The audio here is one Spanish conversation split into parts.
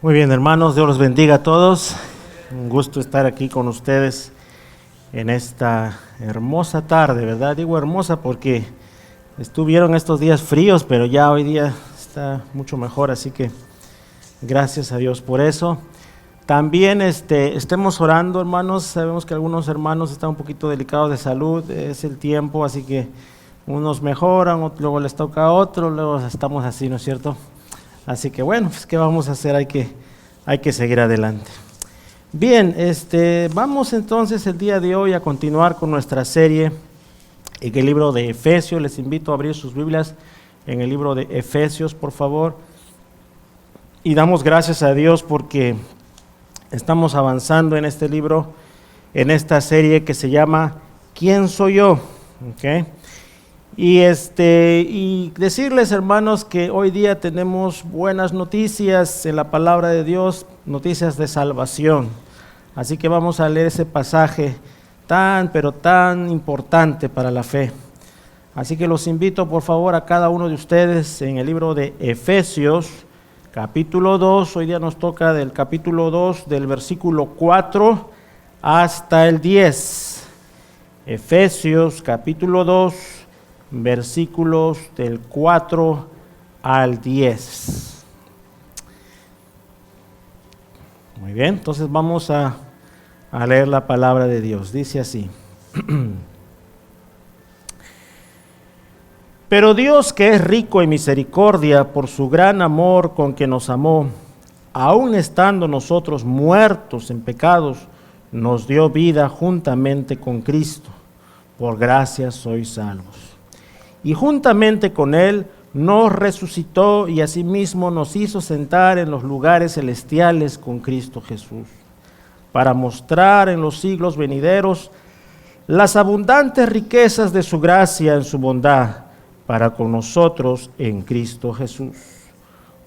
Muy bien, hermanos, Dios los bendiga a todos. Un gusto estar aquí con ustedes en esta hermosa tarde, ¿verdad? Digo hermosa porque estuvieron estos días fríos, pero ya hoy día está mucho mejor, así que gracias a Dios por eso. También estemos orando, hermanos. Sabemos que algunos hermanos están un poquito delicados de salud, es el tiempo, así que unos mejoran, luego les toca a otros, luego estamos así, ¿no es cierto? Así que bueno, pues ¿qué vamos a hacer? Hay que seguir adelante. Bien, vamos entonces el día de hoy a continuar con nuestra serie en el libro de Efesios. Les invito a abrir sus Biblias en el libro de Efesios, por favor. Y damos gracias a Dios porque estamos avanzando en este libro, en esta serie que se llama ¿Quién soy yo? ¿Okay? Y decirles, hermanos, que hoy día tenemos buenas noticias en la palabra de Dios, noticias de salvación. Así que vamos a leer ese pasaje pero tan importante para la fe. Así que los invito, por favor, a cada uno de ustedes en el libro de Efesios, capítulo 2. Hoy día nos toca del capítulo 2, del versículo 4 hasta el 10. Efesios, capítulo 2. Versículos del 4 al 10. Muy bien, entonces vamos a leer la palabra de Dios. Dice así. Pero Dios, que es rico en misericordia por su gran amor con que nos amó, aun estando nosotros muertos en pecados, nos dio vida juntamente con Cristo. Por gracia sois salvos. Y juntamente con Él nos resucitó y asimismo nos hizo sentar en los lugares celestiales con Cristo Jesús, para mostrar en los siglos venideros las abundantes riquezas de su gracia en su bondad para con nosotros en Cristo Jesús.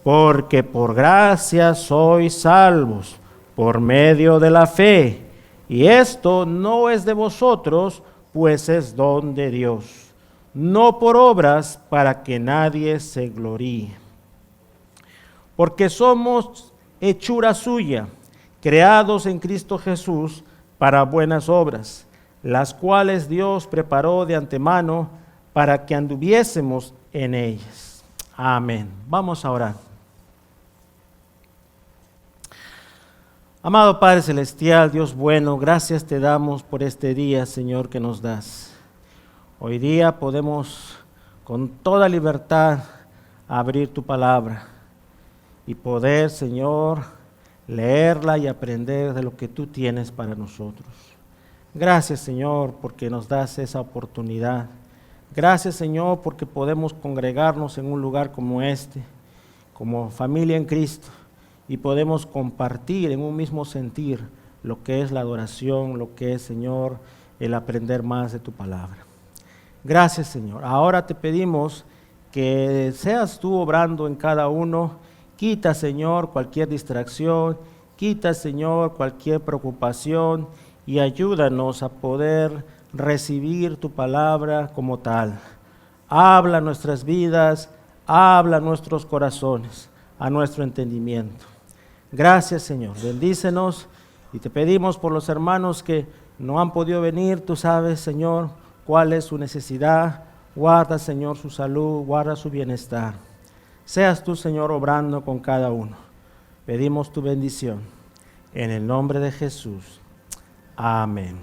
Porque por gracia sois salvos por medio de la fe, y esto no es de vosotros, pues es don de Dios. No por obras para que nadie se gloríe. Porque somos hechura suya, creados en Cristo Jesús para buenas obras, las cuales Dios preparó de antemano para que anduviésemos en ellas. Amén. Vamos a orar. Amado Padre Celestial, Dios bueno, gracias te damos por este día, Señor, que nos das. Hoy día podemos con toda libertad abrir tu palabra y poder, Señor, leerla y aprender de lo que tú tienes para nosotros. Gracias, Señor, porque nos das esa oportunidad. Gracias, Señor, porque podemos congregarnos en un lugar como este, como familia en Cristo, y podemos compartir en un mismo sentir lo que es la adoración, lo que es, Señor, el aprender más de tu palabra. Gracias, Señor. Ahora te pedimos que seas tú obrando en cada uno. Quita, Señor, cualquier distracción, quita, Señor, cualquier preocupación y ayúdanos a poder recibir tu palabra como tal. Habla nuestras vidas, habla nuestros corazones, a nuestro entendimiento. Gracias, Señor. Bendícenos y te pedimos por los hermanos que no han podido venir. Tú sabes, Señor, cuál es su necesidad. Guarda, Señor, su salud, guarda su bienestar. Seas tú, Señor, obrando con cada uno. Pedimos tu bendición en el nombre de Jesús. Amén.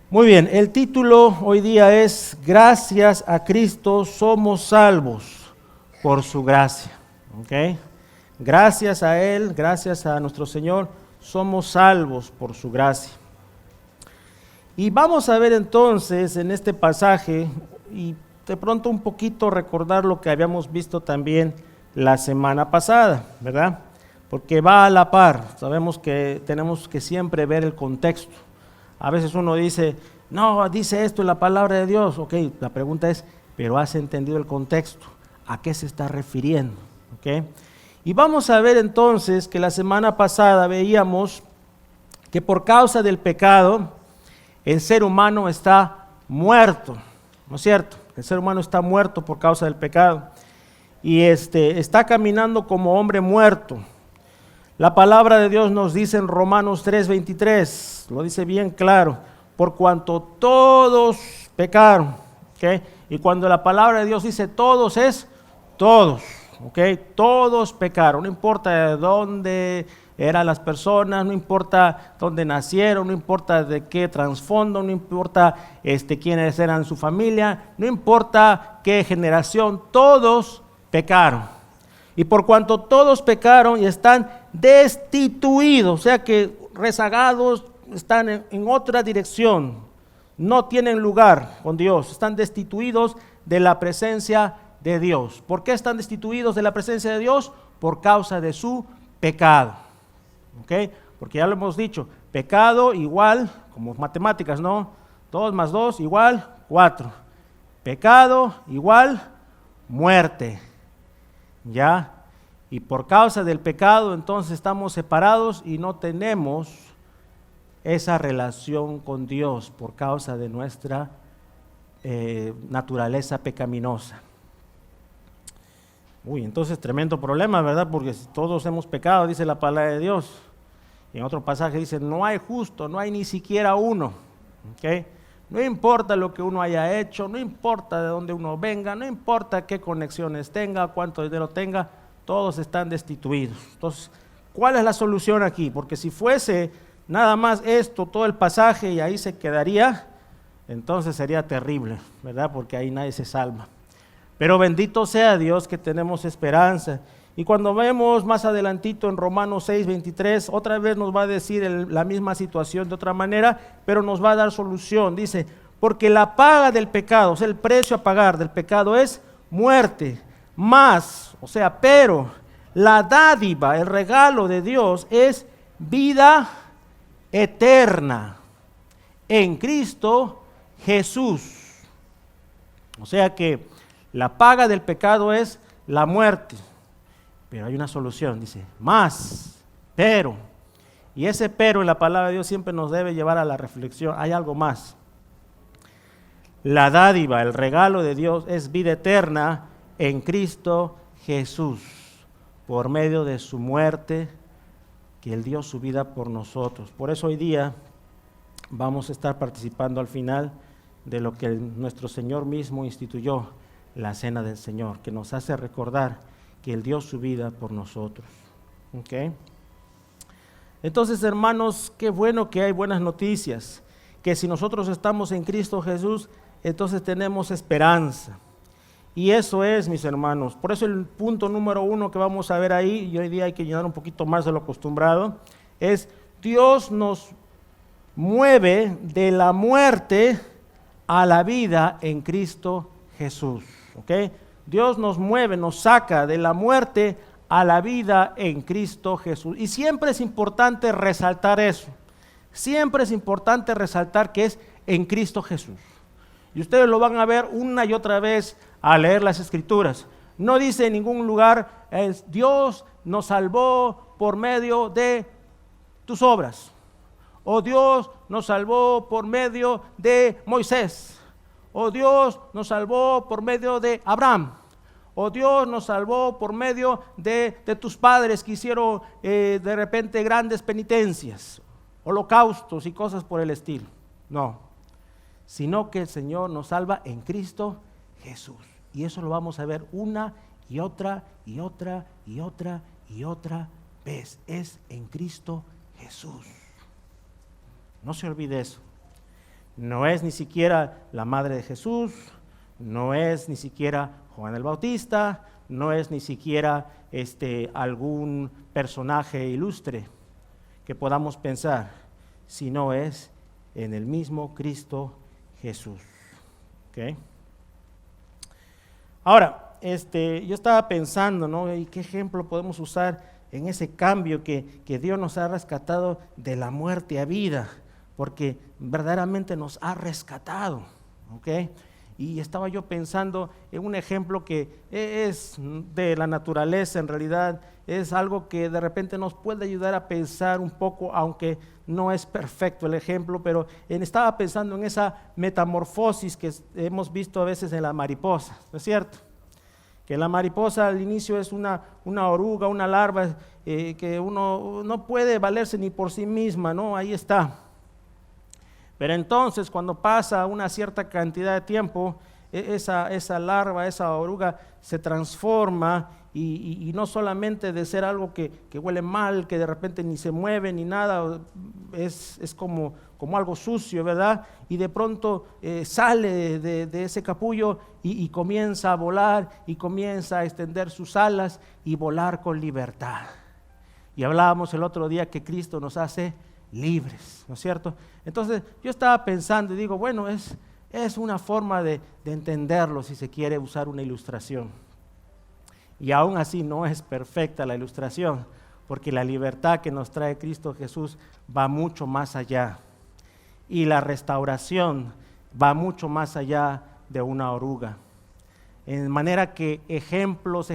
Muy bien, el título hoy día es Gracias a Cristo somos salvos por su gracia. ¿Okay? Gracias a Él, gracias a nuestro Señor, somos salvos por su gracia. Y vamos a ver entonces en este pasaje y de pronto un poquito recordar lo que habíamos visto también la semana pasada, ¿verdad? Porque va a la par. Sabemos que tenemos que siempre ver el contexto. A veces uno dice, no, dice esto en la palabra de Dios. Ok, la pregunta es, ¿pero has entendido el contexto? ¿A qué se está refiriendo? ¿Okay? Y vamos a ver entonces que la semana pasada veíamos que por causa del pecado, el ser humano está muerto, ¿no es cierto? El ser humano está muerto por causa del pecado. y está caminando como hombre muerto. La palabra de Dios nos dice en Romanos 3:23, lo dice bien claro, por cuanto todos pecaron, ¿okay? Y cuando la palabra de Dios dice todos es todos, ¿okay? Todos pecaron, no importa de dónde eran las personas, no importa dónde nacieron, no importa de qué trasfondo, no importa quiénes eran su familia, no importa qué generación, todos pecaron. Y por cuanto todos pecaron y están destituidos, o sea que rezagados, están en otra dirección, no tienen lugar con Dios, están destituidos de la presencia de Dios. ¿Por qué están destituidos de la presencia de Dios? Por causa de su pecado. ¿Okay? Porque ya lo hemos dicho, pecado igual, como matemáticas, ¿no? 2 más 2 igual 4. Pecado igual muerte. ¿Ya? Y por causa del pecado entonces estamos separados y no tenemos esa relación con Dios por causa de nuestra naturaleza pecaminosa. Entonces tremendo problema, ¿verdad? Porque todos hemos pecado, dice la palabra de Dios. Y en otro pasaje dice, no hay justo, no hay ni siquiera uno. ¿Okay? No importa lo que uno haya hecho, no importa de dónde uno venga, no importa qué conexiones tenga, cuánto dinero tenga, todos están destituidos. Entonces, ¿cuál es la solución aquí? Porque si fuese nada más esto, todo el pasaje y ahí se quedaría, entonces sería terrible, ¿verdad? Porque ahí nadie se salva. Pero bendito sea Dios que tenemos esperanza. Y cuando vemos más adelantito en Romanos 6:23, otra vez nos va a decir la misma situación de otra manera, pero nos va a dar solución. Dice, porque la paga del pecado, o sea, el precio a pagar del pecado es muerte, pero la dádiva, el regalo de Dios es vida eterna en Cristo Jesús. O sea que la paga del pecado es la muerte. Pero hay una solución, dice, pero, y ese pero en la palabra de Dios siempre nos debe llevar a la reflexión, hay algo más. La dádiva, el regalo de Dios es vida eterna en Cristo Jesús, por medio de su muerte, que Él dio su vida por nosotros. Por eso hoy día vamos a estar participando al final de lo que nuestro Señor mismo instituyó, la cena del Señor, que nos hace recordar que Él dio su vida por nosotros. ¿Okay? Entonces, hermanos, qué bueno que hay buenas noticias, que si nosotros estamos en Cristo Jesús, entonces tenemos esperanza. Y eso es, mis hermanos, por eso el punto número 1 que vamos a ver ahí, y hoy día hay que llenar un poquito más de lo acostumbrado, es Dios nos mueve de la muerte a la vida en Cristo Jesús. ¿Okay? Dios nos mueve, nos saca de la muerte a la vida en Cristo Jesús. Y siempre es importante resaltar eso. Siempre es importante resaltar que es en Cristo Jesús. Y ustedes lo van a ver una y otra vez al leer las Escrituras. No dice en ningún lugar, Dios nos salvó por medio de tus obras. O Dios nos salvó por medio de Moisés. O Dios nos salvó por medio de Abraham. O Dios nos salvó por medio de tus padres que hicieron de repente grandes penitencias, holocaustos y cosas por el estilo. No, sino que el Señor nos salva en Cristo Jesús. Y eso lo vamos a ver una y otra y otra y otra y otra vez. Es en Cristo Jesús. No se olvide eso. No es ni siquiera la madre de Jesús, no es ni siquiera Juan el Bautista, no es ni siquiera algún personaje ilustre que podamos pensar, sino es en el mismo Cristo Jesús. ¿Okay? Ahora, yo estaba pensando, ¿no? ¿Y qué ejemplo podemos usar en ese cambio que Dios nos ha rescatado de la muerte a vida? Porque verdaderamente nos ha rescatado, ¿ok? Y estaba yo pensando en un ejemplo que es de la naturaleza, en realidad es algo que de repente nos puede ayudar a pensar un poco, aunque no es perfecto el ejemplo, pero estaba pensando en esa metamorfosis que hemos visto a veces en las mariposas, ¿no es cierto? que la mariposa al inicio es una oruga, una larva, que uno no puede valerse ni por sí misma, ¿no? Ahí está. Pero entonces cuando pasa una cierta cantidad de tiempo, esa larva, esa oruga se transforma y no solamente de ser algo que huele mal, que de repente ni se mueve ni nada, es como algo sucio, ¿verdad? Y de pronto sale de ese capullo y comienza a volar y comienza a extender sus alas y volar con libertad. Y hablábamos el otro día que Cristo nos hace libres, ¿no es cierto? Entonces yo estaba pensando y digo, bueno, es una forma de entenderlo si se quiere usar una ilustración. Y aún así no es perfecta la ilustración, porque la libertad que nos trae Cristo Jesús va mucho más allá. Y la restauración va mucho más allá de una oruga. En manera que ejemplos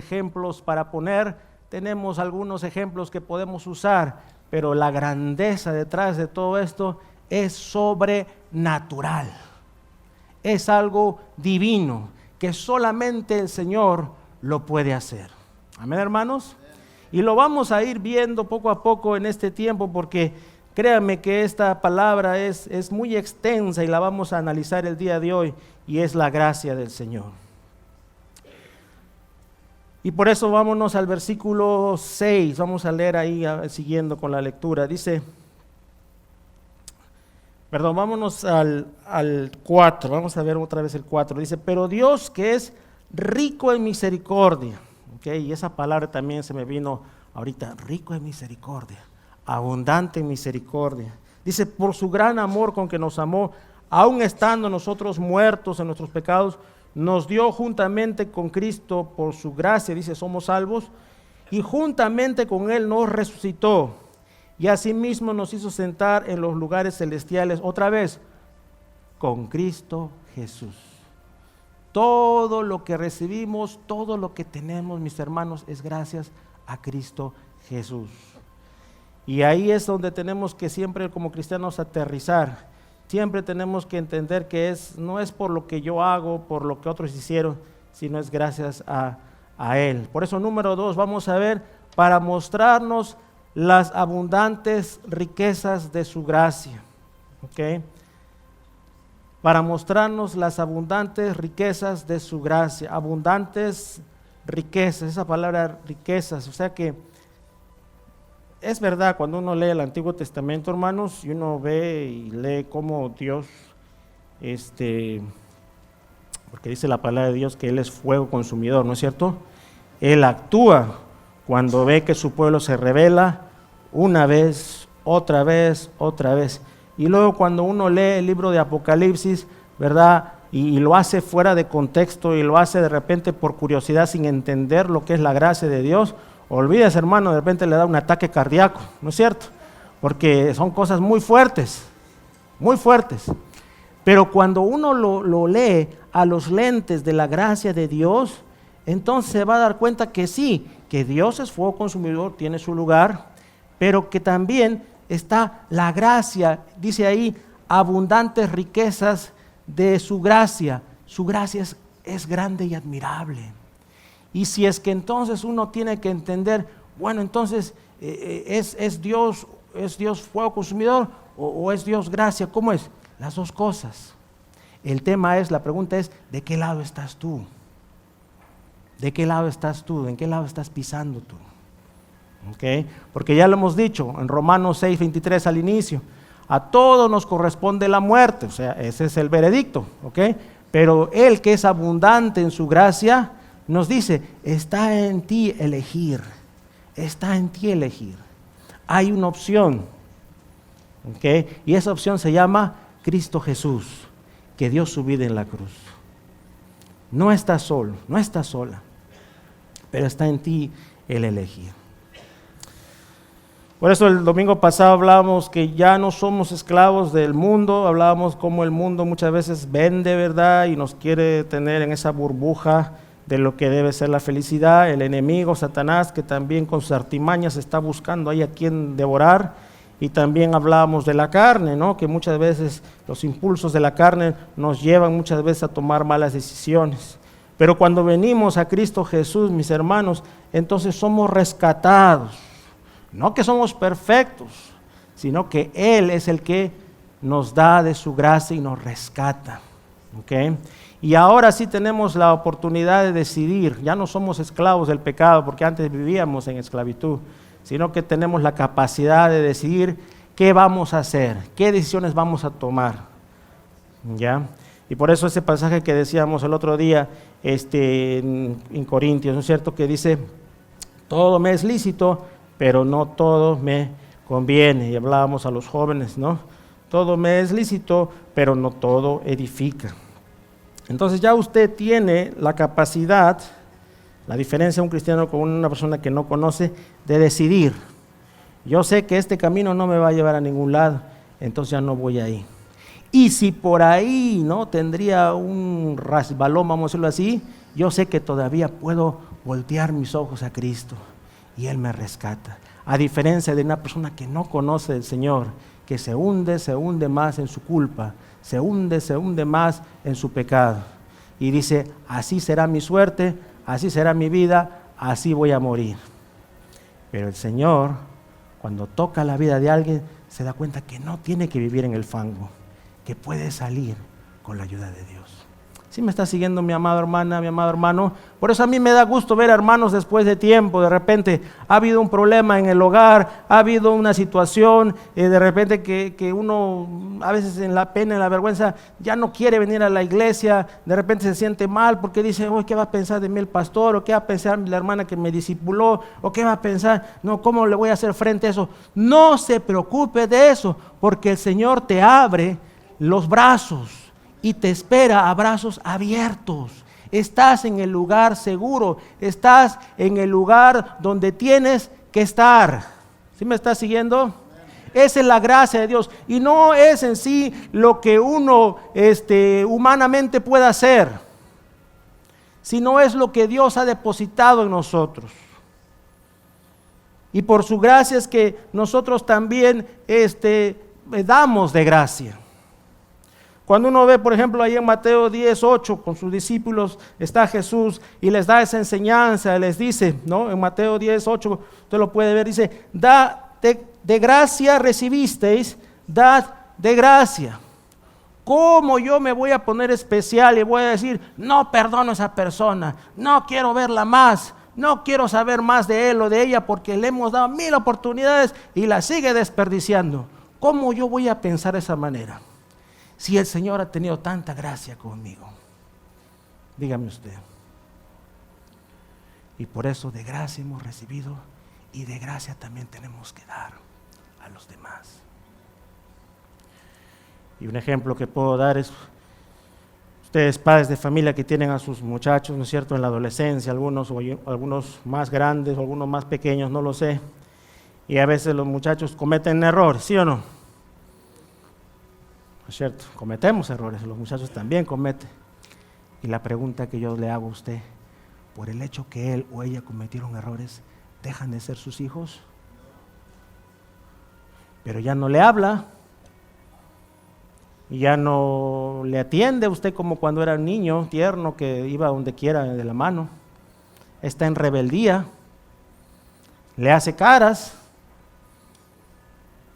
para poner, tenemos algunos ejemplos que podemos usar, pero la grandeza detrás de todo esto es sobrenatural. Es algo divino que solamente el Señor lo puede hacer. Amén, hermanos. Y lo vamos a ir viendo poco a poco en este tiempo, porque créanme que esta palabra es muy extensa y la vamos a analizar el día de hoy, y es la gracia del Señor. Y por eso vámonos al versículo 6, vamos a leer ahí siguiendo con la lectura. Vámonos al 4, vamos a ver otra vez el 4. Dice, pero Dios que es rico en misericordia, ¿okay? Y esa palabra también se me vino ahorita, rico en misericordia, abundante en misericordia. Dice, por su gran amor con que nos amó, aun estando nosotros muertos en nuestros pecados, nos dio juntamente con Cristo, por su gracia, dice, somos salvos, y juntamente con Él nos resucitó, y asimismo nos hizo sentar en los lugares celestiales, otra vez, con Cristo Jesús. Todo lo que recibimos, todo lo que tenemos, mis hermanos, es gracias a Cristo Jesús. Y ahí es donde tenemos que siempre como cristianos aterrizar. Siempre tenemos que entender que no es por lo que yo hago, por lo que otros hicieron, sino es gracias a Él. Por eso, número 2, vamos a ver, para mostrarnos las abundantes riquezas de su gracia. ¿Ok? Para mostrarnos las abundantes riquezas de su gracia. Abundantes riquezas, esa palabra riquezas, o sea que es verdad, cuando uno lee el Antiguo Testamento, hermanos, y uno ve y lee cómo Dios, porque dice la palabra de Dios que Él es fuego consumidor, ¿no es cierto? Él actúa cuando ve que su pueblo se rebela una vez, otra vez, otra vez. Y luego cuando uno lee el libro de Apocalipsis, ¿verdad? Y lo hace fuera de contexto y lo hace de repente por curiosidad sin entender lo que es la gracia de Dios, olvídese, hermano, de repente le da un ataque cardíaco, ¿no es cierto? Porque son cosas muy fuertes, muy fuertes. Pero cuando uno lo lee a los lentes de la gracia de Dios, entonces se va a dar cuenta que sí, que Dios es fuego consumidor, tiene su lugar, pero que también está la gracia, dice ahí, abundantes riquezas de su gracia. Su gracia es grande y admirable. Y si es que entonces uno tiene que entender, bueno, entonces ¿es Dios fuego consumidor o es Dios gracia? ¿Cómo es? Las dos cosas. La pregunta es, ¿de qué lado estás tú? ¿De qué lado estás tú? ¿En qué lado estás pisando tú? ¿Okay? Porque ya lo hemos dicho en Romanos 6:23 al inicio, a todos nos corresponde la muerte, o sea, ese es el veredicto, ¿okay? Pero Él que es abundante en su gracia, nos dice, está en ti elegir, está en ti elegir. Hay una opción, ¿okay? Y esa opción se llama Cristo Jesús, que dio su vida en la cruz. No estás solo, no estás sola, pero está en ti el elegir. Por eso el domingo pasado hablábamos que ya no somos esclavos del mundo, hablábamos cómo el mundo muchas veces vende, ¿verdad? Y nos quiere tener en esa burbuja de lo que debe ser la felicidad. El enemigo, Satanás, que también con sus artimañas está buscando ahí a quien devorar. Y también hablábamos de la carne, ¿no? Que muchas veces los impulsos de la carne nos llevan muchas veces a tomar malas decisiones. Pero cuando venimos a Cristo Jesús, mis hermanos, entonces somos rescatados. No que somos perfectos, sino que Él es el que nos da de su gracia y nos rescata. ¿Okay? Y ahora sí tenemos la oportunidad de decidir. Ya no somos esclavos del pecado, porque antes vivíamos en esclavitud, sino que tenemos la capacidad de decidir qué vamos a hacer, qué decisiones vamos a tomar. ¿Ya? Y por eso ese pasaje que decíamos el otro día en Corintios, ¿no es cierto? Que dice, todo me es lícito, pero no todo me conviene. Y hablábamos a los jóvenes, ¿no? Todo me es lícito, pero no todo edifica. Entonces ya usted tiene la capacidad, la diferencia de un cristiano con una persona que no conoce, de decidir. Yo sé que este camino no me va a llevar a ningún lado, entonces ya no voy ahí. Y si por ahí no tendría un resbalón, vamos a decirlo así, yo sé que todavía puedo voltear mis ojos a Cristo y Él me rescata. A diferencia de una persona que no conoce al Señor, que se hunde más en su culpa, se hunde más en su pecado. Y dice, así será mi suerte, así será mi vida, así voy a morir. Pero el Señor, cuando toca la vida de alguien, se da cuenta que no tiene que vivir en el fango, que puede salir con la ayuda de Dios. ¿Sí me está siguiendo mi amada hermana, mi amado hermano? Por eso a mí me da gusto ver hermanos después de tiempo. De repente ha habido un problema en el hogar, ha habido una situación, de repente que uno a veces en la pena, en la vergüenza, ya no quiere venir a la iglesia, de repente se siente mal porque dice, oh, ¿qué va a pensar de mí el pastor? ¿O qué va a pensar la hermana que me discipuló? ¿O qué va a pensar? No, ¿cómo le voy a hacer frente a eso? No se preocupe de eso, porque el Señor te abre los brazos y te espera a brazos abiertos. Estás en el lugar seguro, estás en el lugar donde tienes que estar. ¿Sí me estás siguiendo? Esa es la gracia de Dios, y no es en sí lo que uno humanamente pueda hacer, sino es lo que Dios ha depositado en nosotros. Y por su gracia es que nosotros también damos de gracia. Cuando uno ve, por ejemplo, ahí en Mateo 10:8, con sus discípulos está Jesús y les da esa enseñanza, les dice, ¿no? En Mateo 10:8, usted lo puede ver, dice, de gracia recibisteis, dad de gracia. ¿Cómo yo me voy a poner especial y voy a decir, no perdono a esa persona, no quiero verla más, no quiero saber más de él o de ella porque le hemos dado 1000 oportunidades y la sigue desperdiciando? ¿Cómo yo voy a pensar de esa manera? Si el Señor ha tenido tanta gracia conmigo, dígame usted. Y por eso de gracia hemos recibido y de gracia también tenemos que dar a los demás. Y un ejemplo que puedo dar es, ustedes padres de familia que tienen a sus muchachos, ¿no es cierto?, en la adolescencia, algunos más grandes, algunos más pequeños, no lo sé, y a veces los muchachos cometen errores, ¿sí o no? ¿Es cierto? Cometemos errores, los muchachos también cometen. Y la pregunta que yo le hago a usted, por el hecho que él o ella cometieron errores, ¿dejan de ser sus hijos? Pero ya no le habla, y ya no le atiende a usted como cuando era un niño tierno que iba donde quiera de la mano. Está en rebeldía, le hace caras,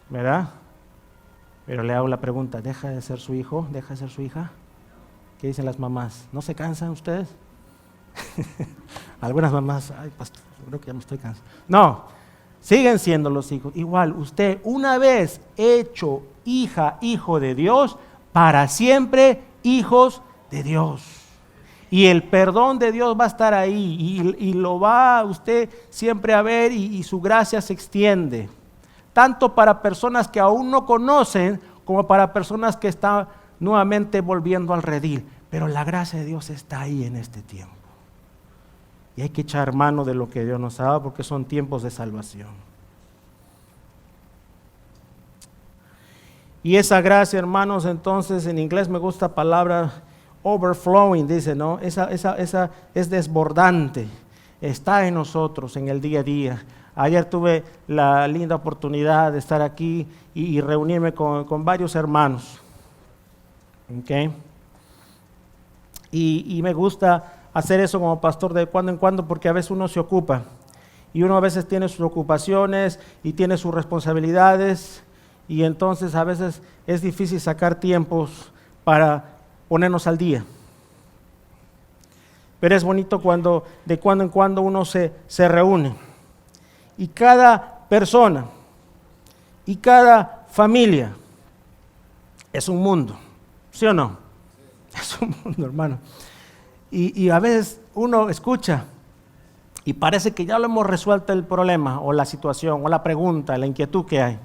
¿verdad? Pero le hago la pregunta, ¿deja de ser su hijo? ¿Deja de ser su hija? ¿Qué dicen las mamás? ¿No se cansan ustedes? Algunas mamás, ay pastor, creo que ya me estoy cansando. No, siguen siendo los hijos. Igual, usted una vez hecho hija, hijo de Dios, para siempre hijos de Dios. Y el perdón de Dios va a estar ahí y lo va usted siempre a ver y su gracia se extiende. Tanto para personas que aún no conocen, como para personas que están nuevamente volviendo al redil. Pero la gracia de Dios está ahí en este tiempo. Y hay que echar mano de lo que Dios nos ha dado, porque son tiempos de salvación. Y esa gracia, hermanos, entonces en inglés me gusta la palabra overflowing, dice, ¿no? Esa es desbordante, está en nosotros en el día a día. Ayer tuve la linda oportunidad de estar aquí y reunirme con varios hermanos. ¿Okay? Y me gusta hacer eso como pastor de cuando en cuando, porque a veces uno se ocupa. Y uno a veces tiene sus ocupaciones y tiene sus responsabilidades. Y entonces a veces es difícil sacar tiempos para ponernos al día. Pero es bonito cuando de cuando en cuando uno se reúne. Y cada persona y cada familia es un mundo, ¿sí o no? Es un mundo, hermano. Y a veces uno escucha y parece que ya lo hemos resuelto el problema o la situación o la pregunta, la inquietud que hay.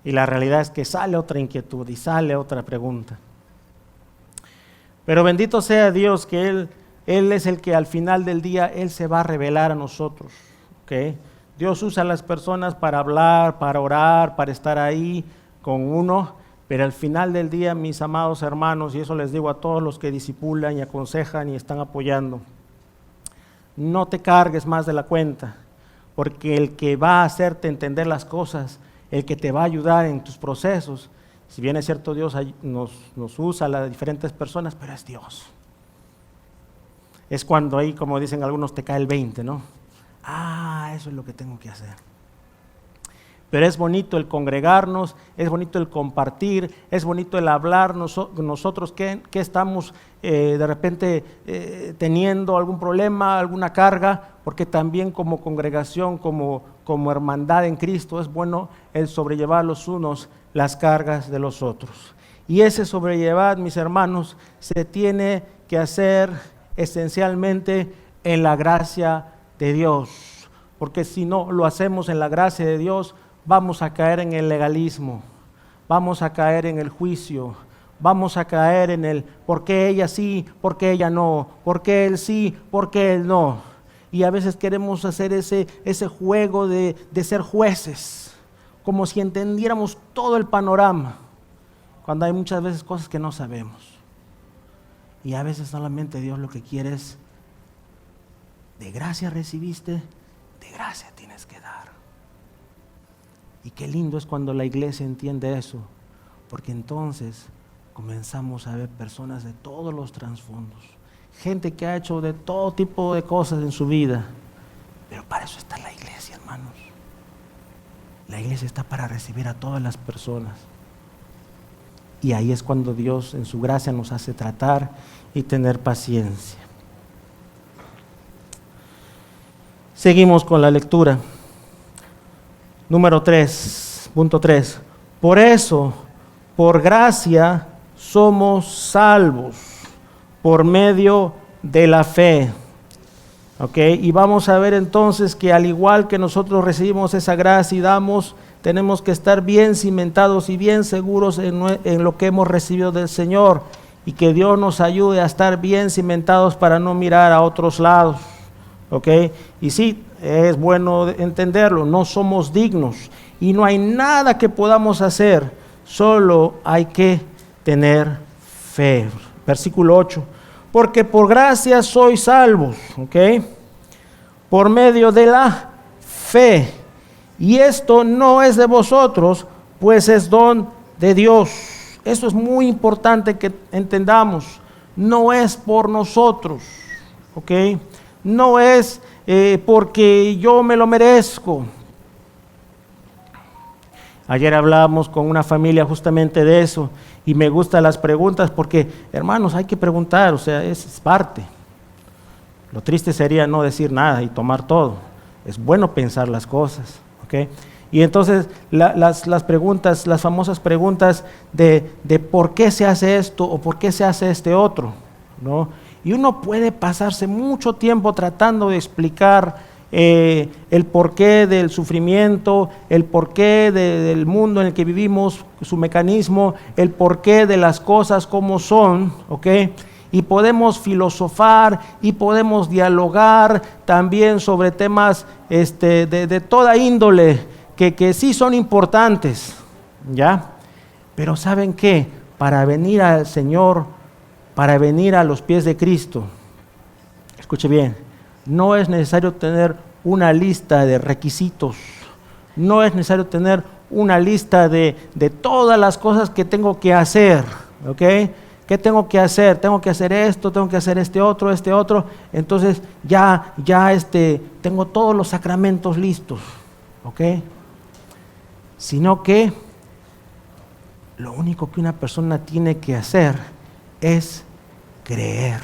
Y la realidad es que sale otra inquietud y sale otra pregunta. Pero bendito sea Dios que Él es el que al final del día, Él se va a revelar a nosotros. ¿Okay? Dios usa a las personas para hablar, para orar, para estar ahí con uno, pero al final del día, mis amados hermanos, y eso les digo a todos los que discipulan y aconsejan y están apoyando, no te cargues más de la cuenta, porque el que va a hacerte entender las cosas, el que te va a ayudar en tus procesos, si bien es cierto Dios nos usa a las diferentes personas, pero es Dios. Es cuando ahí, como dicen algunos, te cae el 20, ¿no? Eso es lo que tengo que hacer. Pero es bonito el congregarnos, es bonito el compartir, es bonito el hablar nosotros que estamos de repente teniendo algún problema, alguna carga, porque también como congregación, como hermandad en Cristo, es bueno el sobrellevar los unos las cargas de los otros. Y ese sobrellevar, mis hermanos, se tiene que hacer esencialmente en la gracia de Dios, porque si no lo hacemos en la gracia de Dios, vamos a caer en el legalismo, vamos a caer en el juicio, vamos a caer en el ¿por qué ella sí, por qué ella no? ¿Por qué él sí, por qué él no? Y a veces queremos hacer ese juego de ser jueces, como si entendiéramos todo el panorama, cuando hay muchas veces cosas que no sabemos. Y a veces solamente Dios lo que quiere es, de gracia recibiste, de gracia tienes que dar. Y qué lindo es cuando la iglesia entiende eso, porque entonces comenzamos a ver personas de todos los trasfondos, gente que ha hecho de todo tipo de cosas en su vida, pero para eso está la iglesia, hermanos. La iglesia está para recibir a todas las personas. Y ahí es cuando Dios en su gracia nos hace tratar y tener paciencia. Seguimos con la lectura. Número 3, punto 3. Por eso, por gracia, somos salvos por medio de la fe. ¿Okay? Y vamos a ver entonces que al igual que nosotros recibimos esa gracia y damos, tenemos que estar bien cimentados y bien seguros en lo que hemos recibido del Señor, y que Dios nos ayude a estar bien cimentados para no mirar a otros lados. ¿Okay? Y sí, es bueno entenderlo, no somos dignos y no hay nada que podamos hacer, solo hay que tener fe. Versículo 8, porque por gracia sois salvos, ¿okay? Por medio de la fe, y esto no es de vosotros, pues es don de Dios. Eso es muy importante que entendamos, no es por nosotros, ¿okay? No es porque yo me lo merezco. Ayer hablábamos con una familia justamente de eso, y me gustan las preguntas porque, hermanos, hay que preguntar, o sea, es parte. Lo triste sería no decir nada y tomar todo. Es bueno pensar las cosas, ¿ok? Y entonces las preguntas, las famosas preguntas de por qué se hace esto o por qué se hace este otro, ¿no? Y uno puede pasarse mucho tiempo tratando de explicar el porqué del sufrimiento, el porqué del mundo en el que vivimos, su mecanismo, el porqué de las cosas como son, ¿ok? Y podemos filosofar y podemos dialogar también sobre temas de toda índole que sí son importantes, ¿ya? Pero ¿saben qué? Para venir al Señor, para venir a los pies de Cristo, escuche bien, no es necesario tener una lista de requisitos, no es necesario tener una lista de todas las cosas que tengo que hacer, ¿ok? ¿Qué tengo que hacer? Tengo que hacer esto, tengo que hacer este otro. Entonces ya tengo todos los sacramentos listos, ¿ok? Sino que lo único que una persona tiene que hacer es creer.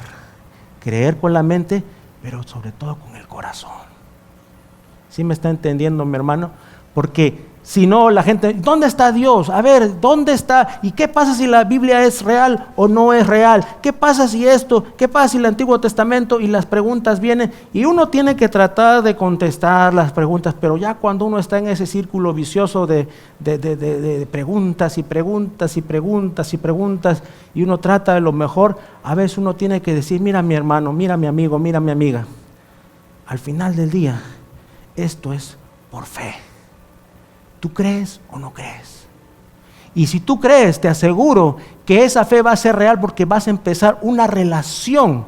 Creer con la mente, pero sobre todo con el corazón. ¿Sí me está entendiendo, mi hermano? Porque si no, la gente, ¿dónde está Dios? A ver, ¿dónde está? ¿Y qué pasa si la Biblia es real o no es real? ¿Qué pasa si esto? ¿Qué pasa si el Antiguo Testamento? Y las preguntas vienen, y uno tiene que tratar de contestar las preguntas, pero ya cuando uno está en ese círculo vicioso de preguntas y preguntas y preguntas y preguntas, y uno trata de lo mejor, a veces uno tiene que decir, mira mi hermano, mira mi amigo, mira mi amiga, al final del día, esto es por fe. ¿Tú crees o no crees? Y si tú crees, te aseguro que esa fe va a ser real porque vas a empezar una relación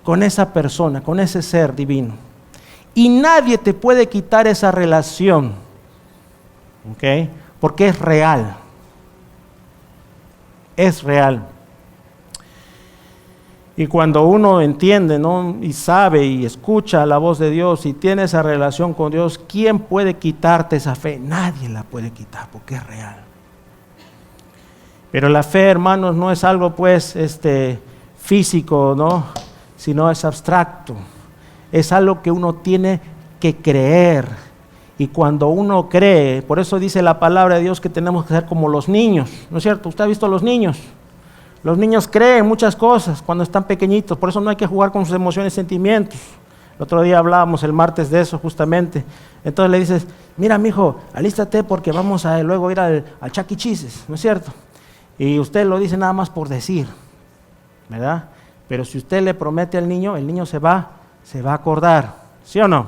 con esa persona, con ese ser divino. Y nadie te puede quitar esa relación, ¿ok? Porque es real. Es real. Y cuando uno entiende, ¿no? Y sabe y escucha la voz de Dios y tiene esa relación con Dios, ¿quién puede quitarte esa fe? Nadie la puede quitar porque es real. Pero la fe, hermanos, no es algo pues físico, ¿no? Sino es abstracto. Es algo que uno tiene que creer. Y cuando uno cree, por eso dice la palabra de Dios que tenemos que ser como los niños, ¿no es cierto? ¿Usted ha visto a los niños? Los niños creen muchas cosas cuando están pequeñitos, por eso no hay que jugar con sus emociones y sentimientos. El otro día hablábamos el martes de eso justamente. Entonces le dices, mira mijo, alístate porque vamos a luego ir al Chuck E. Cheese, ¿no es cierto? Y usted lo dice nada más por decir, ¿verdad? Pero si usted le promete al niño, el niño se va a acordar, ¿sí o no?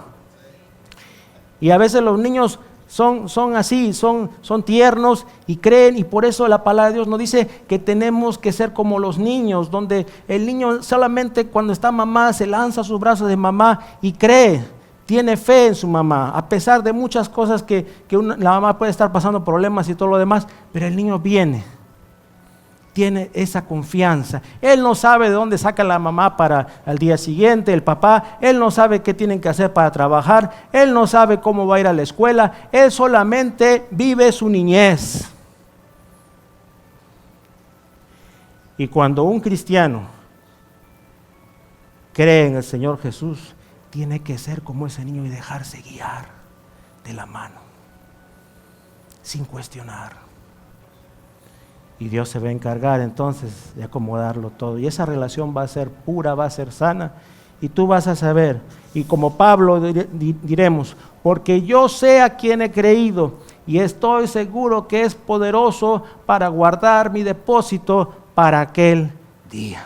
Y a veces los niños son así, son tiernos y creen, y por eso la palabra de Dios nos dice que tenemos que ser como los niños, donde el niño solamente cuando está mamá se lanza a sus brazos de mamá y cree, tiene fe en su mamá, a pesar de muchas cosas que la mamá puede estar pasando problemas y todo lo demás, pero el niño viene. Tiene esa confianza. Él no sabe de dónde saca la mamá para el día siguiente, el papá. Él no sabe qué tienen que hacer para trabajar. Él no sabe cómo va a ir a la escuela. Él solamente vive su niñez. Y cuando un cristiano cree en el Señor Jesús, tiene que ser como ese niño y dejarse guiar de la mano, sin cuestionar. Y Dios se va a encargar entonces de acomodarlo todo. Y esa relación va a ser pura, va a ser sana. Y tú vas a saber. Y como Pablo diremos, porque yo sé a quien he creído y estoy seguro que es poderoso para guardar mi depósito para aquel día.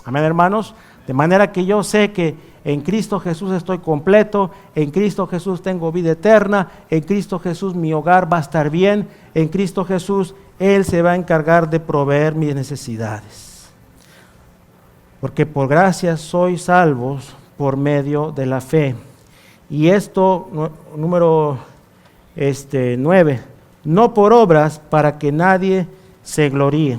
Amén, hermanos. De manera que yo sé que en Cristo Jesús estoy completo, en Cristo Jesús tengo vida eterna, en Cristo Jesús mi hogar va a estar bien, en Cristo Jesús Él se va a encargar de proveer mis necesidades. Porque por gracia sois salvos por medio de la fe. Y esto, número 9, no por obras para que nadie se gloríe.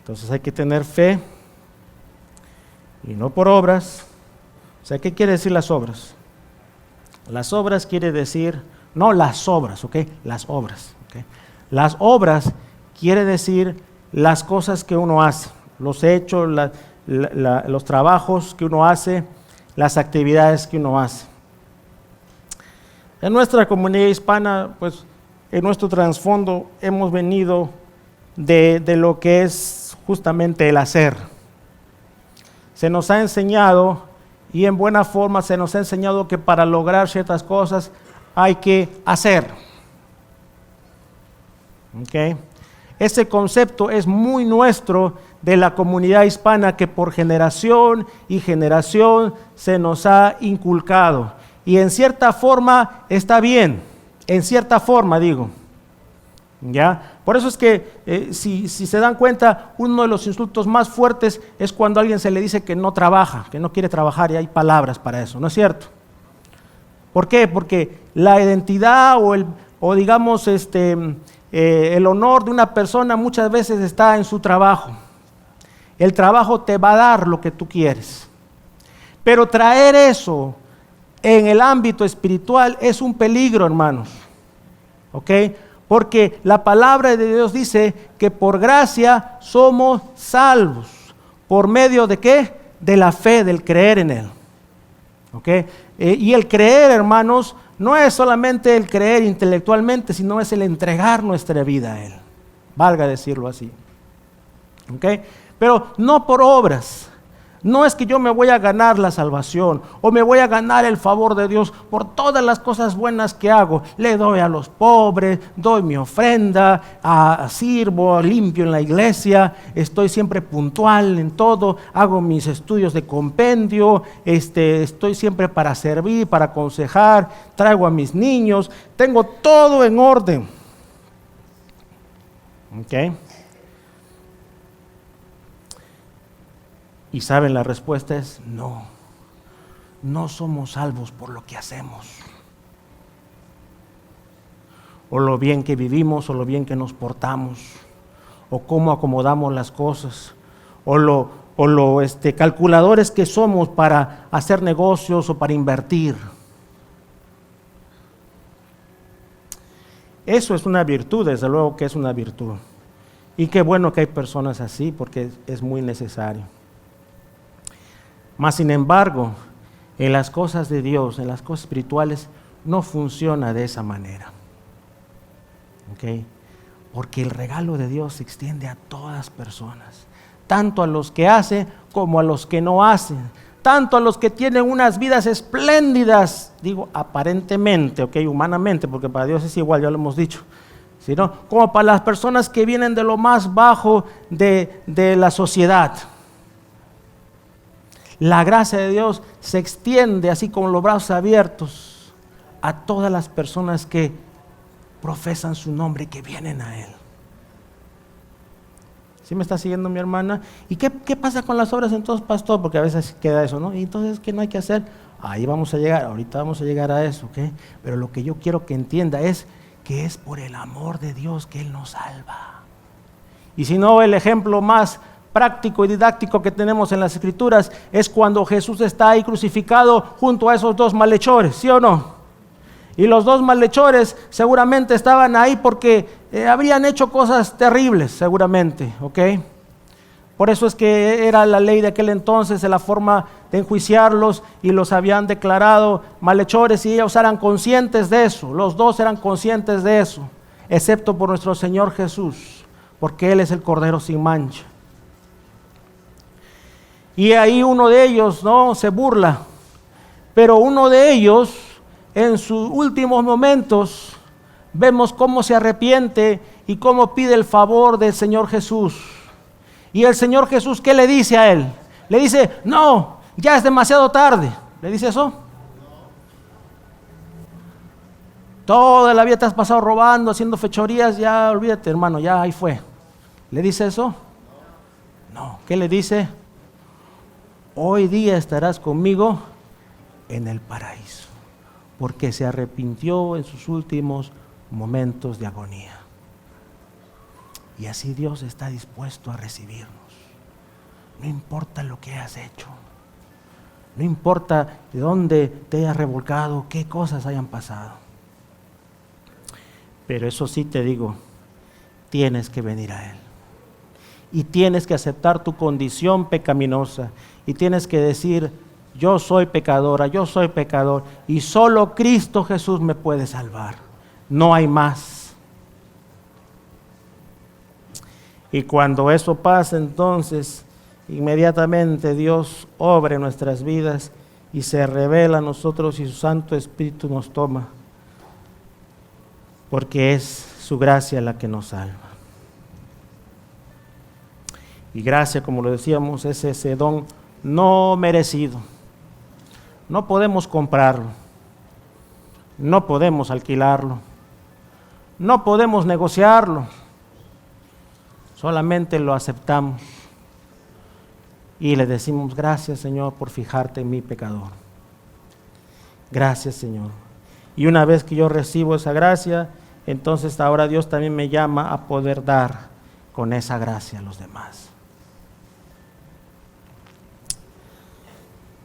Entonces hay que tener fe y no por obras. O sea, ¿qué quiere decir las obras? Las obras quiere decir, no las obras, ¿ok? Las obras, ¿ok? Las obras quiere decir las cosas que uno hace, los hechos, los trabajos que uno hace, las actividades que uno hace. En nuestra comunidad hispana, pues en nuestro trasfondo hemos venido de lo que es justamente el hacer. Se nos ha enseñado, y en buena forma se nos ha enseñado que para lograr ciertas cosas hay que hacer. ¿Okay? Ese concepto es muy nuestro de la comunidad hispana que por generación y generación se nos ha inculcado. Y en cierta forma está bien, en cierta forma digo. ¿Ya? Por eso es que si se dan cuenta, uno de los insultos más fuertes es cuando a alguien se le dice que no trabaja, que no quiere trabajar, y hay palabras para eso, ¿no es cierto? ¿Por qué? Porque la identidad o digamos, el honor de una persona muchas veces está en su trabajo. El trabajo te va a dar lo que tú quieres. Pero traer eso en el ámbito espiritual es un peligro, hermanos. ¿Ok? Porque la palabra de Dios dice que por gracia somos salvos. ¿Por medio de qué? De la fe, del creer en Él. ¿Ok? Y el creer, hermanos, no es solamente el creer intelectualmente, sino es el entregar nuestra vida a Él. Valga decirlo así. ¿Ok? Pero no por obras. No es que yo me voy a ganar la salvación o me voy a ganar el favor de Dios por todas las cosas buenas que hago. Le doy a los pobres, doy mi ofrenda, sirvo, limpio en la iglesia, estoy siempre puntual en todo, hago mis estudios de compendio, estoy siempre para servir, para aconsejar, traigo a mis niños, tengo todo en orden. ¿Ok? Y saben, la respuesta es no. No somos salvos por lo que hacemos, o lo bien que vivimos, o lo bien que nos portamos, o cómo acomodamos las cosas, o lo calculadores que somos para hacer negocios o para invertir. Eso es una virtud, desde luego que es una virtud. Y qué bueno que hay personas así, porque es muy necesario. Mas sin embargo, en las cosas de Dios, en las cosas espirituales, no funciona de esa manera. ¿Ok? Porque el regalo de Dios se extiende a todas personas, tanto a los que hacen como a los que no hacen, tanto a los que tienen unas vidas espléndidas, digo aparentemente, ¿ok? Humanamente, porque para Dios es igual, ya lo hemos dicho, sino como para las personas que vienen de lo más bajo de la sociedad. La gracia de Dios se extiende así como los brazos abiertos a todas las personas que profesan su nombre y que vienen a Él. ¿Sí me está siguiendo mi hermana? ¿Y qué pasa con las obras entonces, pastor? Porque a veces queda eso, ¿no? Y entonces, ¿qué no hay que hacer? Ahí vamos a llegar, ahorita vamos a llegar a eso, ¿ok? Pero lo que yo quiero que entienda es que es por el amor de Dios que Él nos salva. Y si no, el ejemplo más práctico y didáctico que tenemos en las Escrituras es cuando Jesús está ahí crucificado junto a esos dos malhechores, ¿sí o no? Y los dos malhechores seguramente estaban ahí porque habrían hecho cosas terribles, seguramente, ¿ok? Por eso es que era la ley de aquel entonces, de la forma de enjuiciarlos, y los habían declarado malhechores y ellos eran conscientes de eso, los dos eran conscientes de eso, excepto por nuestro Señor Jesús, porque Él es el Cordero sin mancha. Y ahí uno de ellos, ¿no?, se burla, pero uno de ellos, en sus últimos momentos, vemos cómo se arrepiente y cómo pide el favor del Señor Jesús. Y el Señor Jesús, ¿qué le dice a él? Le dice, no, ya es demasiado tarde. ¿Le dice eso? Toda la vida te has pasado robando, haciendo fechorías, ya olvídate, hermano, ya ahí fue. ¿Le dice eso? No. ¿Qué le dice? Hoy día estarás conmigo en el paraíso, porque se arrepintió en sus últimos momentos de agonía. Y así Dios está dispuesto a recibirnos. No importa lo que hayas hecho, no importa de dónde te hayas revolcado, qué cosas hayan pasado. Pero eso sí te digo, tienes que venir a Él. Y tienes que aceptar tu condición pecaminosa. Y tienes que decir, yo soy pecadora, yo soy pecador. Y solo Cristo Jesús me puede salvar. No hay más. Y cuando eso pasa, entonces, inmediatamente Dios obra en nuestras vidas y se revela a nosotros y su Santo Espíritu nos toma. Porque es su gracia la que nos salva. Y gracia, como lo decíamos, es ese don no merecido. No podemos comprarlo, no podemos alquilarlo, no podemos negociarlo, solamente lo aceptamos y le decimos, gracias Señor por fijarte en mi pecador. Gracias Señor. Y una vez que yo recibo esa gracia, entonces ahora Dios también me llama a poder dar con esa gracia a los demás.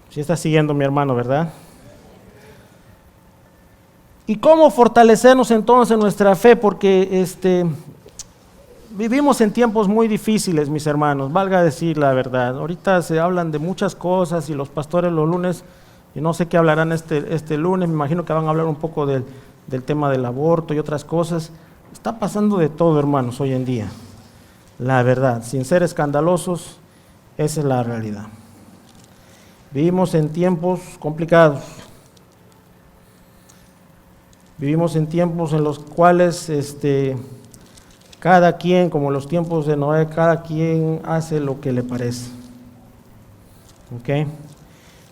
Si está siguiendo mi hermano, ¿verdad? ¿Y cómo fortalecernos entonces nuestra fe? Porque vivimos en tiempos muy difíciles, mis hermanos, valga decir la verdad. Ahorita se hablan de muchas cosas y los pastores los lunes, y no sé qué hablarán este lunes, me imagino que van a hablar un poco del tema del aborto y otras cosas. Está pasando de todo, hermanos, hoy en día. La verdad, sin ser escandalosos, esa es la realidad. Vivimos en tiempos complicados. Vivimos en tiempos en los cuales cada quien, como los tiempos de Noé, cada quien hace lo que le parece. ¿Ok?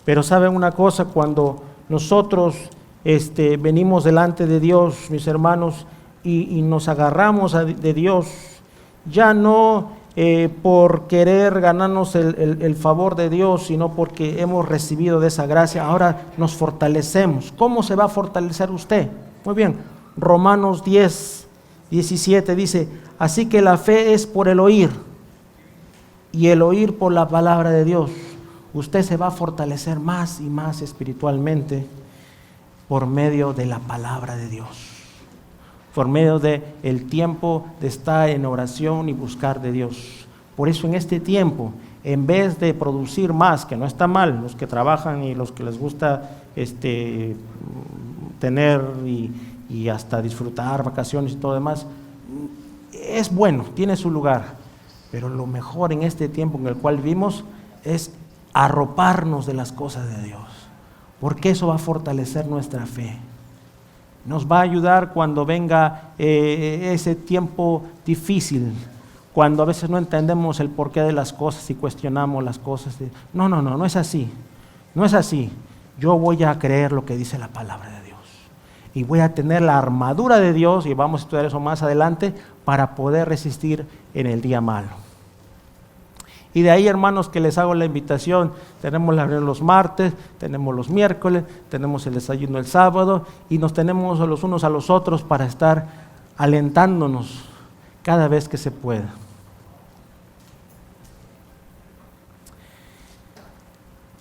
Pero saben una cosa, cuando nosotros venimos delante de Dios, mis hermanos, y nos agarramos de Dios, ya no por querer ganarnos el favor de Dios, sino porque hemos recibido de esa gracia, ahora nos fortalecemos. ¿Cómo se va a fortalecer usted? Muy bien, Romanos 10:17 dice, así que la fe es por el oír, y el oír por la palabra de Dios. Usted se va a fortalecer más y más espiritualmente por medio de la palabra de Dios, por medio del tiempo de estar en oración y buscar de Dios. Por eso en este tiempo, en vez de producir más, que no está mal, los que trabajan y los que les gusta tener y hasta disfrutar vacaciones y todo demás, es bueno, tiene su lugar, pero lo mejor en este tiempo en el cual vivimos es arroparnos de las cosas de Dios, porque eso va a fortalecer nuestra fe. Nos va a ayudar cuando venga ese tiempo difícil, cuando a veces no entendemos el porqué de las cosas y cuestionamos las cosas. No es así, no es así. Yo voy a creer lo que dice la palabra de Dios y voy a tener la armadura de Dios, y vamos a estudiar eso más adelante, para poder resistir en el día malo. Y de ahí, hermanos, que les hago la invitación, tenemos la reunión los martes, tenemos los miércoles, tenemos el desayuno el sábado, y nos tenemos los unos a los otros para estar alentándonos cada vez que se pueda.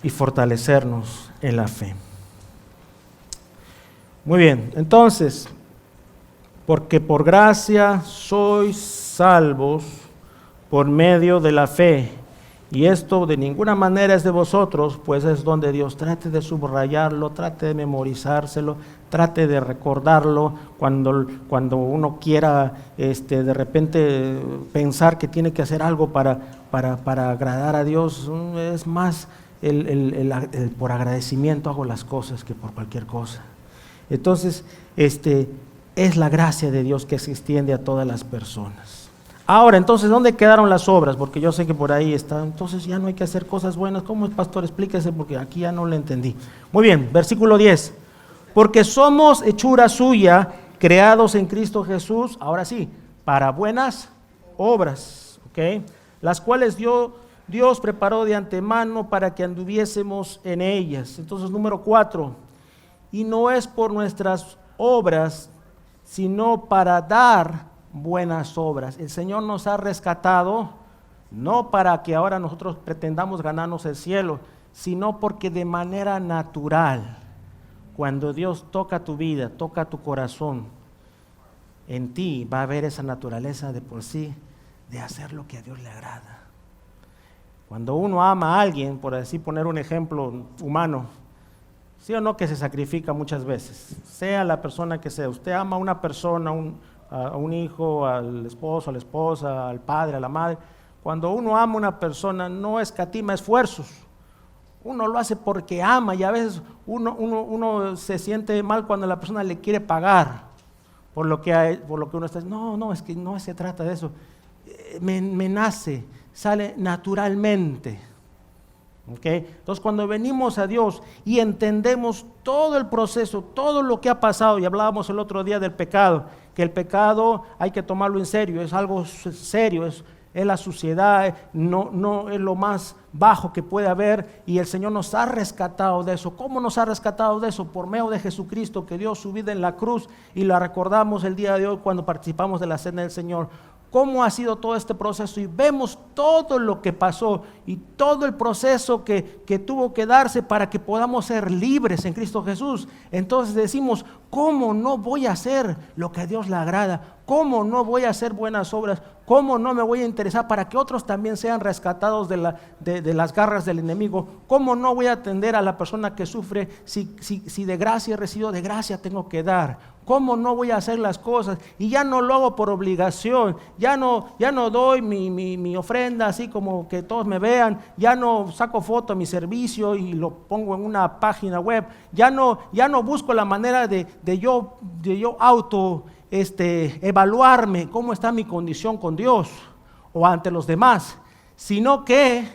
Y fortalecernos en la fe. Muy bien, entonces, porque por gracia sois salvos por medio de la fe, y esto de ninguna manera es de vosotros, pues es donde Dios. Trate de subrayarlo, trate de memorizárselo, trate de recordarlo cuando uno quiera de repente pensar que tiene que hacer algo para agradar a Dios. Es más el por agradecimiento hago las cosas que por cualquier cosa. Entonces, es la gracia de Dios que se extiende a todas las personas. Ahora, entonces, ¿dónde quedaron las obras? Porque yo sé que por ahí está. Entonces ya no hay que hacer cosas buenas. ¿Cómo es, pastor? Explíquese, porque aquí ya no le entendí. Muy bien, versículo 10. Porque somos hechura suya, creados en Cristo Jesús, ahora sí, para buenas obras, ¿ok? Las cuales Dios preparó de antemano para que anduviésemos en ellas. Entonces, número 4. Y no es por nuestras obras, sino para dar buenas obras. El Señor nos ha rescatado, no para que ahora nosotros pretendamos ganarnos el cielo, sino porque de manera natural, cuando Dios toca tu vida, toca tu corazón, en ti va a haber esa naturaleza de por sí, de hacer lo que a Dios le agrada. Cuando uno ama a alguien, por así poner un ejemplo humano, ¿sí o no que se sacrifica muchas veces? Sea la persona que sea, usted ama a una persona, a un hijo, al esposo, a la esposa, al padre, a la madre. Cuando uno ama a una persona, no escatima esfuerzos. Uno lo hace porque ama, y a veces uno se siente mal cuando la persona le quiere pagar por lo que uno está. No, es que no se trata de eso. Me nace, sale naturalmente. ¿Okay? Entonces, cuando venimos a Dios y entendemos todo el proceso, todo lo que ha pasado, y hablábamos el otro día del pecado, que el pecado hay que tomarlo en serio, es algo serio, es la suciedad, no es lo más bajo que puede haber, y el Señor nos ha rescatado de eso. ¿Cómo nos ha rescatado de eso? Por medio de Jesucristo, que dio su vida en la cruz, y la recordamos el día de hoy cuando participamos de la cena del Señor. Cómo ha sido todo este proceso, y vemos todo lo que pasó y todo el proceso que tuvo que darse para que podamos ser libres en Cristo Jesús. Entonces decimos, ¿cómo no voy a hacer lo que a Dios le agrada? ¿Cómo no voy a hacer buenas obras? ¿Cómo no me voy a interesar para que otros también sean rescatados de las garras del enemigo? ¿Cómo no voy a atender a la persona que sufre? Si de gracia he recibido, de gracia tengo que dar. ¿Cómo no voy a hacer las cosas? Y ya no lo hago por obligación, ya no doy mi ofrenda así como que todos me vean, ya no saco foto de mi servicio y lo pongo en una página web, ya no busco la manera de yo auto evaluarme cómo está mi condición con Dios o ante los demás, sino que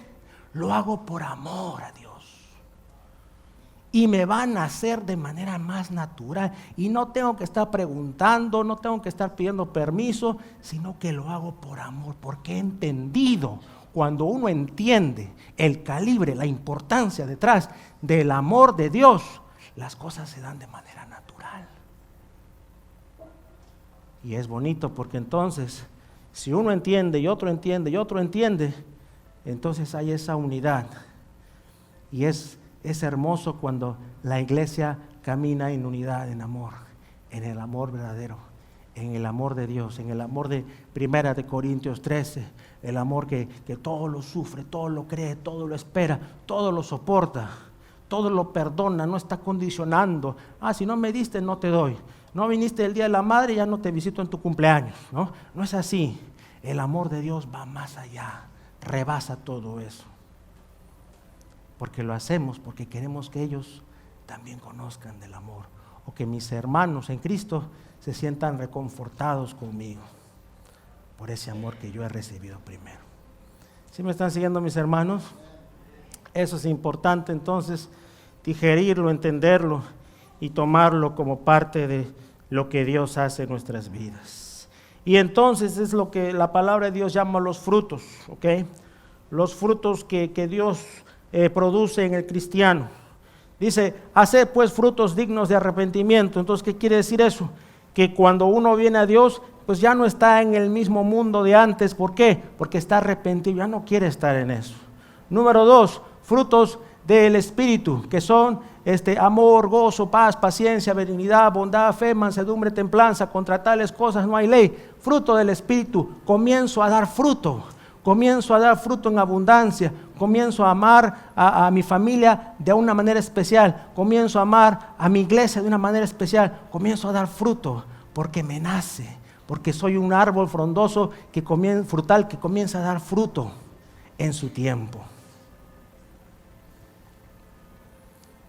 lo hago por amor a Dios. Y me van a hacer de manera más natural, y no tengo que estar preguntando, no tengo que estar pidiendo permiso, sino que lo hago por amor, porque he entendido. Cuando uno entiende el calibre, la importancia detrás del amor de Dios, las cosas se dan de manera natural. Y es bonito, porque entonces, si uno entiende y otro entiende y otro entiende, entonces hay esa unidad. Y es hermoso cuando la iglesia camina en unidad, en amor, en el amor verdadero, en el amor de Dios, en el amor de 1 de Corintios 13, el amor que todo lo sufre, todo lo cree, todo lo espera, todo lo soporta, todo lo perdona, no está condicionando. Si no me diste, no te doy. No viniste el día de la madre, ya no te visito en tu cumpleaños. No es así. El amor de Dios va más allá, rebasa todo eso. Porque lo hacemos porque queremos que ellos también conozcan del amor, o que mis hermanos en Cristo se sientan reconfortados conmigo por ese amor que yo he recibido primero. ¿Sí me están siguiendo, mis hermanos? Eso es importante, entonces, digerirlo, entenderlo y tomarlo como parte de lo que Dios hace en nuestras vidas. Y entonces es lo que la palabra de Dios llama los frutos, ¿ok? Los frutos que Dios produce en el cristiano. Dice, hacer pues frutos dignos de arrepentimiento. Entonces, ¿qué quiere decir eso? Que cuando uno viene a Dios, pues ya no está en el mismo mundo de antes. ¿Por qué? Porque está arrepentido, ya no quiere estar en eso. Número 2, frutos del Espíritu, que son amor, gozo, paz, paciencia, benignidad, bondad, fe, mansedumbre, templanza. Contra tales cosas no hay ley. Fruto del Espíritu, comienzo a dar fruto. Comienzo a dar fruto en abundancia, comienzo a amar a mi familia de una manera especial, comienzo a amar a mi iglesia de una manera especial, comienzo a dar fruto porque me nace, porque soy un árbol frondoso frutal que comienza a dar fruto en su tiempo.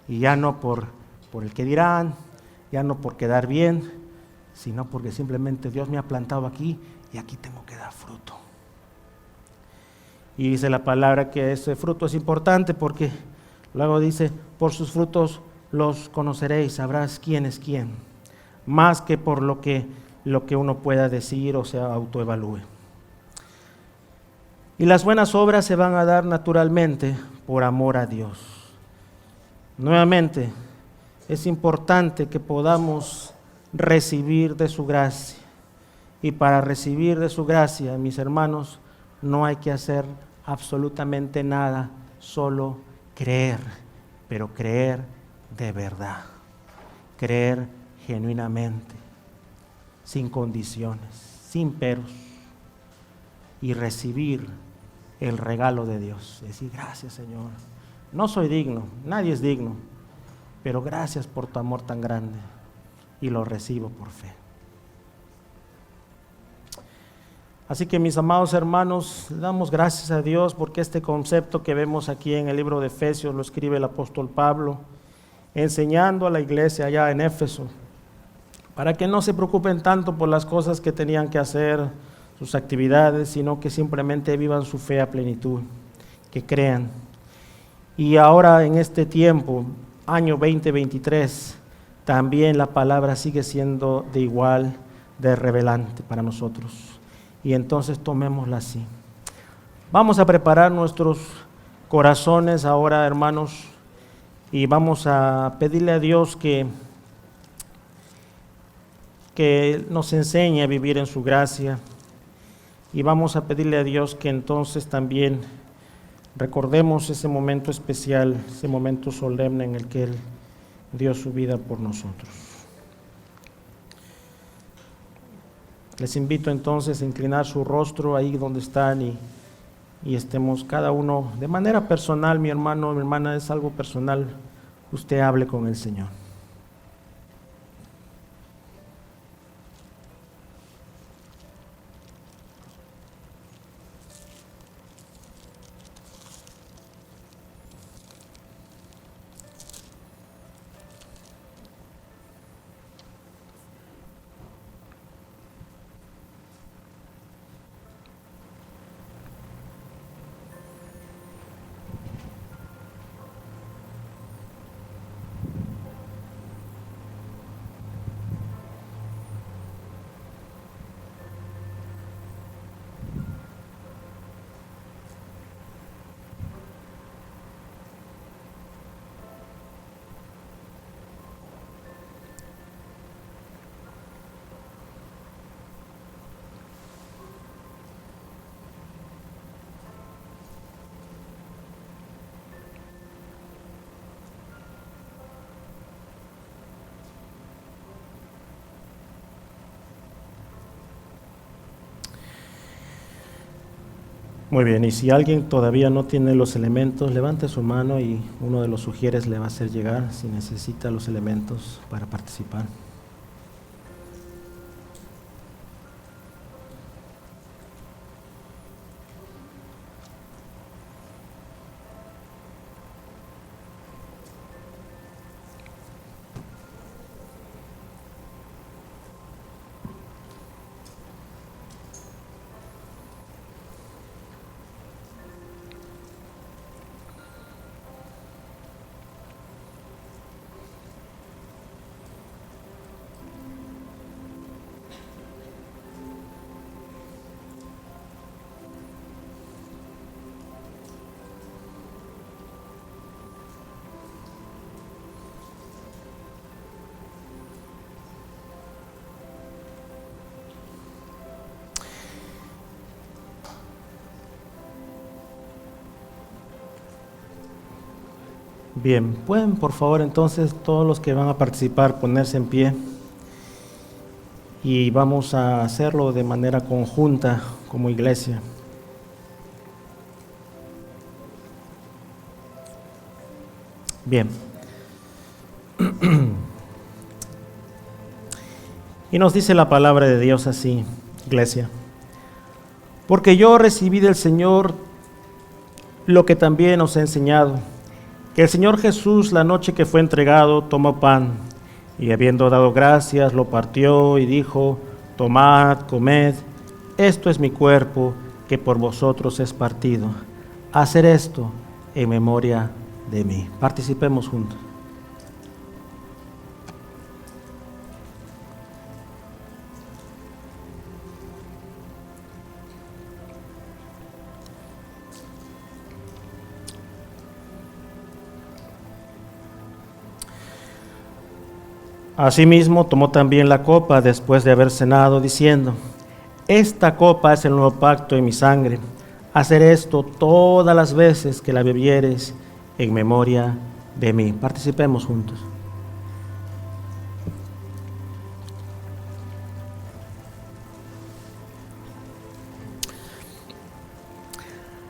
Y ya no por el que dirán, ya no por quedar bien, sino porque simplemente Dios me ha plantado aquí y aquí tengo que dar fruto. Y dice la palabra que ese fruto es importante porque luego dice, por sus frutos los conoceréis, sabrás quién es quién, más que por lo que uno pueda decir o se autoevalúe. Y las buenas obras se van a dar naturalmente por amor a Dios. Nuevamente, es importante que podamos recibir de su gracia. Y para recibir de su gracia, mis hermanos, no hay que hacer absolutamente nada, solo creer, pero creer de verdad, creer genuinamente, sin condiciones, sin peros, y recibir el regalo de Dios. Decir, gracias, Señor, no soy digno, nadie es digno, pero gracias por tu amor tan grande, y lo recibo por fe. Así que, mis amados hermanos, le damos gracias a Dios porque este concepto que vemos aquí en el libro de Efesios lo escribe el apóstol Pablo, enseñando a la iglesia allá en Éfeso, para que no se preocupen tanto por las cosas que tenían que hacer, sus actividades, sino que simplemente vivan su fe a plenitud, que crean. Y ahora en este tiempo, año 2023, también la palabra sigue siendo de igual de relevante para nosotros. Y entonces tomémosla así. Vamos a preparar nuestros corazones ahora, hermanos, y vamos a pedirle a Dios que nos enseñe a vivir en su gracia, y vamos a pedirle a Dios que entonces también recordemos ese momento especial, ese momento solemne en el que Él dio su vida por nosotros. Les invito entonces a inclinar su rostro ahí donde están y estemos cada uno de manera personal. Mi hermano, mi hermana, es algo personal, usted hable con el Señor. Muy bien, y si alguien todavía no tiene los elementos, levante su mano y uno de los sugieres le va a hacer llegar si necesita los elementos para participar. Bien, pueden por favor entonces todos los que van a participar ponerse en pie y vamos a hacerlo de manera conjunta como iglesia. Bien. Y nos dice la palabra de Dios así, iglesia: porque yo recibí del Señor lo que también os he enseñado, que el Señor Jesús, la noche que fue entregado, tomó pan, y habiendo dado gracias, lo partió y dijo: tomad, comed, esto es mi cuerpo, que por vosotros es partido. Hacer esto en memoria de mí. Participemos juntos. Asimismo, tomó también la copa después de haber cenado, diciendo: esta copa es el nuevo pacto en mi sangre. Hacer esto todas las veces que la bebieres en memoria de mí. Participemos juntos.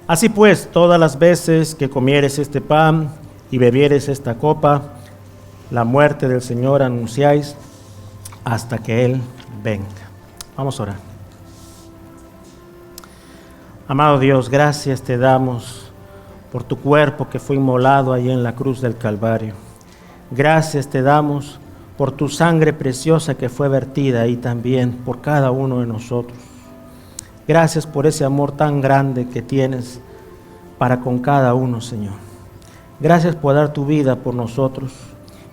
Así pues, todas las veces que comieres este pan y bebieres esta copa, la muerte del Señor anunciáis hasta que Él venga. Vamos a orar. Amado Dios, gracias te damos por tu cuerpo que fue inmolado ahí en la cruz del Calvario. Gracias te damos por tu sangre preciosa que fue vertida ahí también por cada uno de nosotros. Gracias por ese amor tan grande que tienes para con cada uno, Señor. Gracias por dar tu vida por nosotros.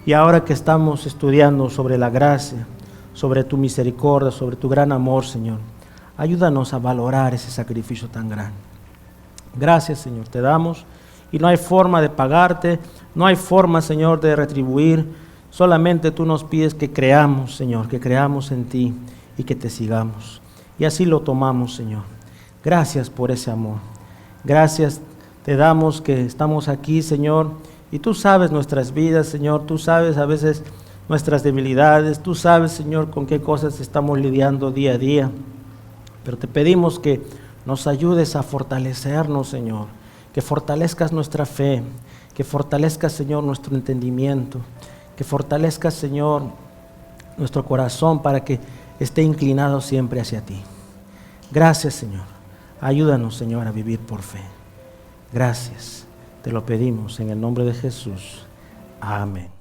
Y ahora que estamos estudiando sobre la gracia, sobre tu misericordia, sobre tu gran amor, Señor, ayúdanos a valorar ese sacrificio tan grande. Gracias, Señor, te damos. Y no hay forma de pagarte, no hay forma, Señor, de retribuir. Solamente tú nos pides que creamos, Señor, que creamos en ti y que te sigamos. Y así lo tomamos, Señor. Gracias por ese amor. Gracias te damos que estamos aquí, Señor, y tú sabes nuestras vidas, Señor. Tú sabes a veces nuestras debilidades. Tú sabes, Señor, con qué cosas estamos lidiando día a día. Pero te pedimos que nos ayudes a fortalecernos, Señor. Que fortalezcas nuestra fe. Que fortalezcas, Señor, nuestro entendimiento. Que fortalezcas, Señor, nuestro corazón para que esté inclinado siempre hacia ti. Gracias, Señor. Ayúdanos, Señor, a vivir por fe. Gracias. Te lo pedimos en el nombre de Jesús. Amén.